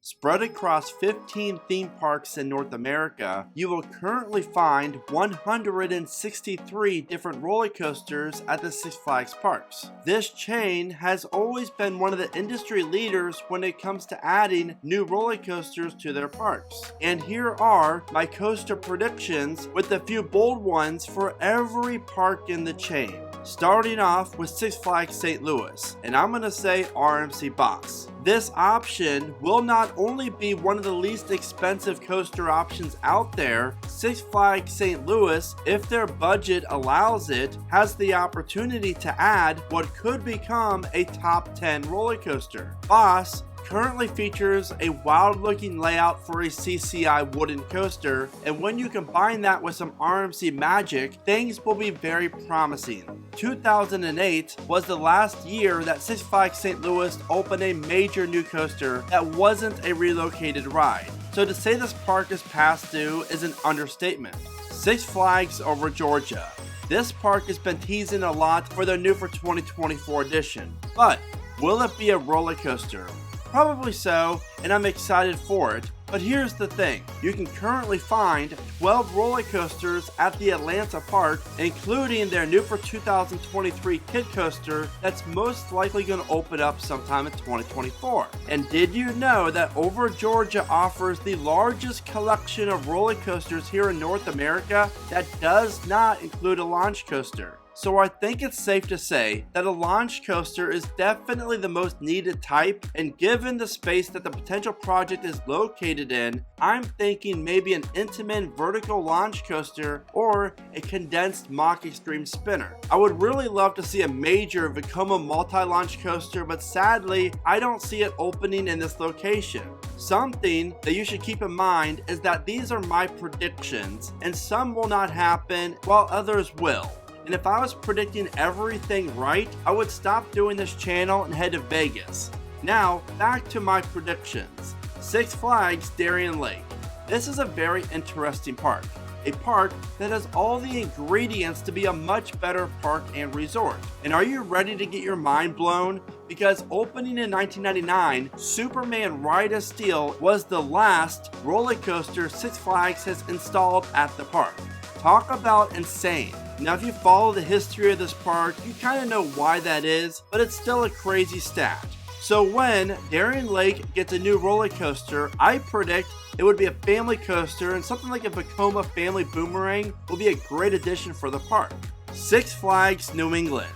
Spread across 15 theme parks in North America, you will currently find 163 different roller coasters at the Six Flags parks. This chain has always been one of the industry leaders when it comes to adding new roller coasters to their parks. And here are my coaster predictions with a few bold ones for every park in the chain. Starting off with Six Flags St. Louis, and I'm going to say RMC Box. This option will not only be one of the least expensive coaster options out there, Six Flags St. Louis, if their budget allows it, has the opportunity to add what could become a top 10 roller coaster. Boss currently features a wild looking layout for a CCI wooden coaster, and when you combine that with some RMC magic, things will be very promising. 2008 was the last year that Six Flags St. Louis opened a major new coaster that wasn't a relocated ride. So to say this park is past due is an understatement. Six Flags Over Georgia. This park has been teasing a lot for their new for 2024 edition, but will it be a roller coaster? Probably so, and I'm excited for it, but here's the thing. You can currently find 12 roller coasters at the Atlanta park, including their new for 2023 kid coaster that's most likely going to open up sometime in 2024. And did you know that Over Georgia offers the largest collection of roller coasters here in North America that does not include a launch coaster? So I think it's safe to say that a launch coaster is definitely the most needed type, and given the space that the potential project is located in, I'm thinking maybe an Intamin vertical launch coaster or a condensed Mach Extreme spinner. I would really love to see a major Vekoma multi-launch coaster, but sadly, I don't see it opening in this location. Something that you should keep in mind is that these are my predictions, and some will not happen while others will. And if I was predicting everything right, I would stop doing this channel and head to Vegas. Now, back to my predictions. Six Flags Darien Lake. This is a very interesting park. A park that has all the ingredients to be a much better park and resort. And are you ready to get your mind blown? Because opening in 1999, Superman Ride of Steel was the last roller coaster Six Flags has installed at the park. Talk about insane. Now if you follow the history of this park, you kind of know why that is, but it's still a crazy stat. So when Darien Lake gets a new roller coaster, I predict it would be a family coaster, and something like a Vekoma family boomerang will be a great addition for the park. Six Flags New England.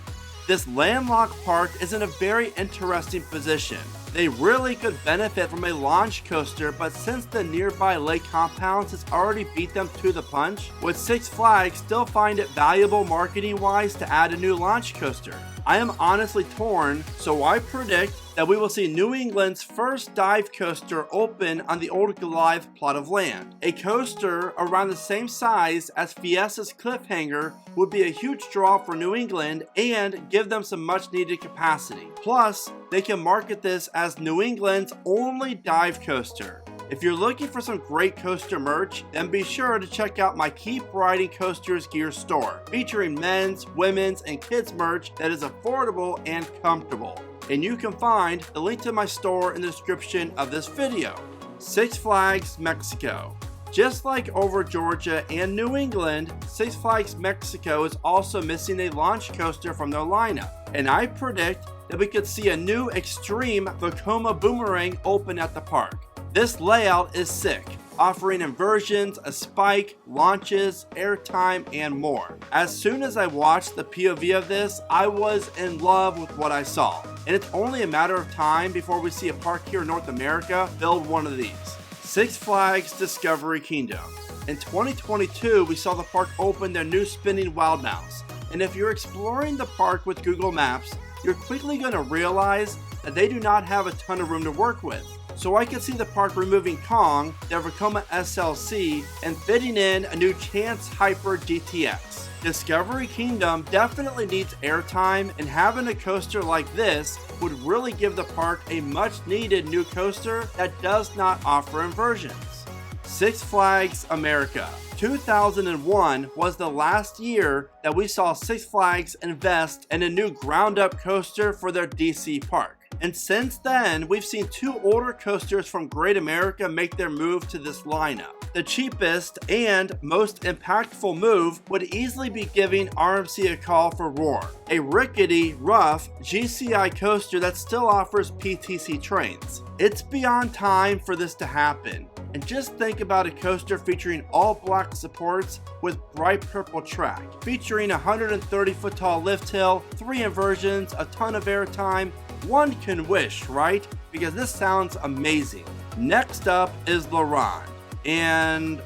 This landlocked park is in a very interesting position. They really could benefit from a launch coaster, but since the nearby lake compounds has already beat them to the punch, would Six Flags still find it valuable marketing wise to add a new launch coaster? I am honestly torn, so I predict that we will see New England's first dive coaster open on the old Goliath plot of land. A coaster around the same size as Fiesta's Cliffhanger would be a huge draw for New England and give them some much needed capacity. Plus, they can market this as New England's only dive coaster. If you're looking for some great coaster merch, then be sure to check out my Keep Riding Coasters gear store, featuring men's, women's, and kids merch that is affordable and comfortable. And you can find the link to my store in the description of this video. Six Flags Mexico. Just like Over Georgia and New England, Six Flags Mexico is also missing a launch coaster from their lineup. And I predict that we could see a new extreme Vekoma boomerang open at the park. This layout is sick, offering inversions, a spike, launches, airtime, and more. As soon as I watched the POV of this, I was in love with what I saw. And it's only a matter of time before we see a park here in North America build one of these. Six Flags Discovery Kingdom. In 2022, we saw the park open their new spinning Wild Mouse. And if you're exploring the park with Google Maps, you're quickly going to realize that they do not have a ton of room to work with. So I could see the park removing Kong, their Vekoma SLC, and fitting in a new Chance Hyper GTX. Discovery Kingdom definitely needs airtime, and having a coaster like this would really give the park a much needed new coaster that does not offer inversions. Six Flags America. 2001 was the last year that we saw Six Flags invest in a new ground-up coaster for their DC park. And since then, we've seen two older coasters from Great America make their move to this lineup. The cheapest and most impactful move would easily be giving RMC a call for Roar, a rickety, rough GCI coaster that still offers PTC trains. It's beyond time for this to happen. And just think about a coaster featuring all black supports with bright purple track, featuring a 130-foot tall lift hill, 3 inversions, a ton of airtime. One can wish, right? Because this sounds amazing. Next up is LaRon. And,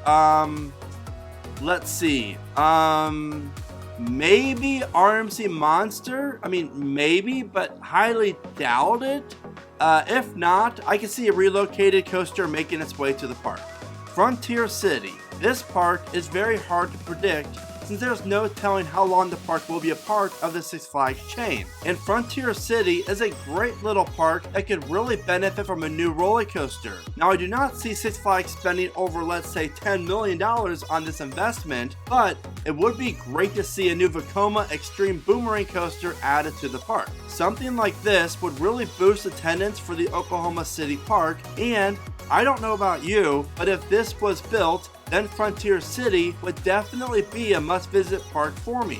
let's see. Maybe RMC Monster? I mean, maybe, but highly doubt it. If not, I can see a relocated coaster making its way to the park. Frontier City. This park is very hard to predict since there's no telling how long the park will be a part of the Six Flags chain. And Frontier City is a great little park that could really benefit from a new roller coaster. Now, I do not see Six Flags spending over, let's say, $10 million on this investment, but it would be great to see a new Vekoma Extreme Boomerang coaster added to the park. Something like this would really boost attendance for the Oklahoma City park, and I don't know about you, but if this was built, then Frontier City would definitely be a must-visit park for me.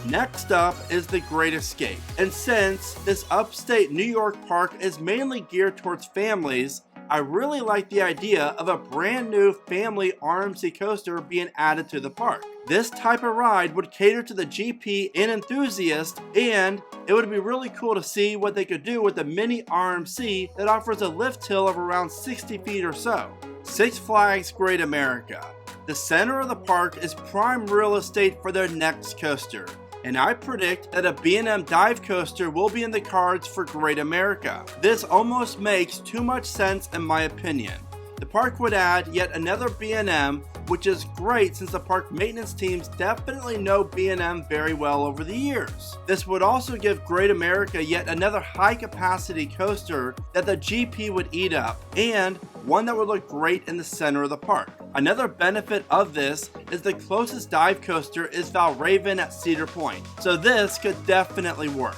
Next up is the Great Escape. And since this upstate New York park is mainly geared towards families, I really like the idea of a brand new family RMC coaster being added to the park. This type of ride would cater to the GP and enthusiast, and it would be really cool to see what they could do with the mini RMC that offers a lift hill of around 60 feet or so. Six Flags Great America. The center of the park is prime real estate for their next coaster, and I predict that a B&M dive coaster will be in the cards for Great America. This almost makes too much sense in my opinion. The park would add yet another B&M, which is great since the park maintenance teams definitely know B&M very well over the years. This would also give Great America yet another high capacity coaster that the GP would eat up, and one that would look great in the center of the park. Another benefit of this is the closest dive coaster is Valraven at Cedar Point, so this could definitely work.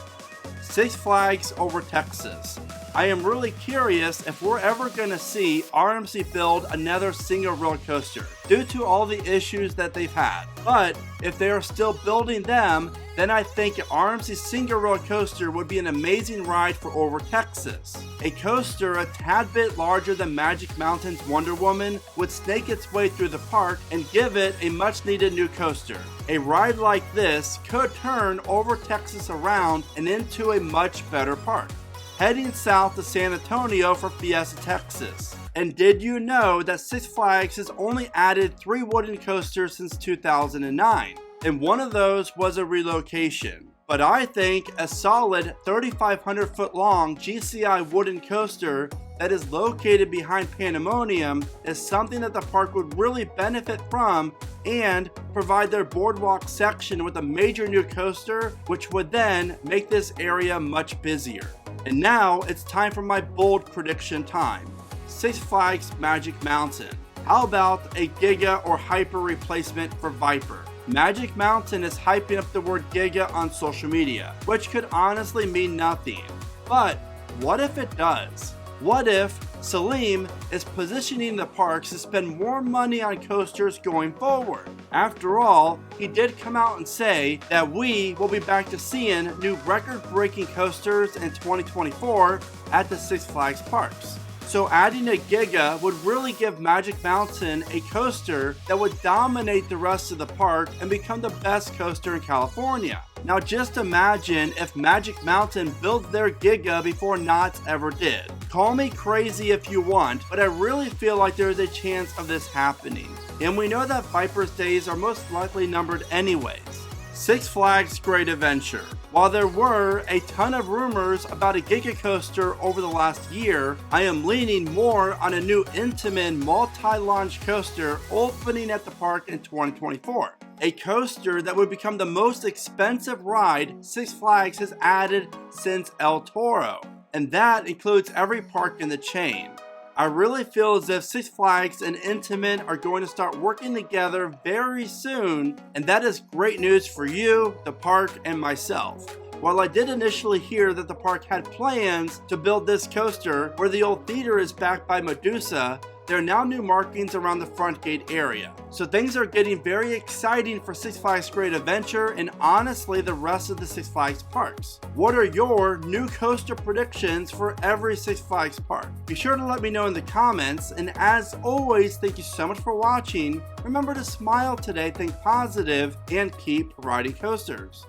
Six Flags over Texas. I am really curious if we're ever going to see RMC build another single rail coaster due to all the issues that they've had. But if they are still building them, then I think an RMC single rail coaster would be an amazing ride for over Texas. A coaster a tad bit larger than Magic Mountain's Wonder Woman would snake its way through the park and give it a much needed new coaster. A ride like this could turn over Texas around and into a much better park. Heading south to San Antonio for Fiesta Texas. And did you know that Six Flags has only added 3 wooden coasters since 2009? And one of those was a relocation. But I think a solid 3,500 foot long GCI wooden coaster that is located behind Pandemonium is something that the park would really benefit from, and provide their boardwalk section with a major new coaster, which would then make this area much busier. And now it's time for my bold prediction time. Six Flags Magic Mountain. How about a Giga or Hyper replacement for Viper? Magic Mountain is hyping up the word Giga on social media, which could honestly mean nothing. But what if it does? What if Salim is positioning the parks to spend more money on coasters going forward? After all, he did come out and say that we will be back to seeing new record-breaking coasters in 2024 at the Six Flags parks. So adding a Giga would really give Magic Mountain a coaster that would dominate the rest of the park and become the best coaster in California. Now just imagine if Magic Mountain built their Giga before Knott's ever did. Call me crazy if you want, but I really feel like there is a chance of this happening. And we know that Viper's days are most likely numbered anyways. Six Flags Great Adventure. While there were a ton of rumors about a Giga Coaster over the last year, I am leaning more on a new Intamin multi-launch coaster opening at the park in 2024. A coaster that would become the most expensive ride Six Flags has added since El Toro, and that includes every park in the chain. I I really feel as if Six Flags and Intamin are going to start working together very soon, and that is great news for you, the park, and myself. While I did initially hear that the park had plans to build this coaster where the old theater is backed by Medusa, there are now new markings around the front gate area. So things are getting very exciting for Six Flags Great Adventure and honestly the rest of the Six Flags parks. What are your new coaster predictions for every Six Flags park? Be sure to let me know in the comments, and as always, thank you so much for watching. Remember to smile today, think positive, and keep riding coasters.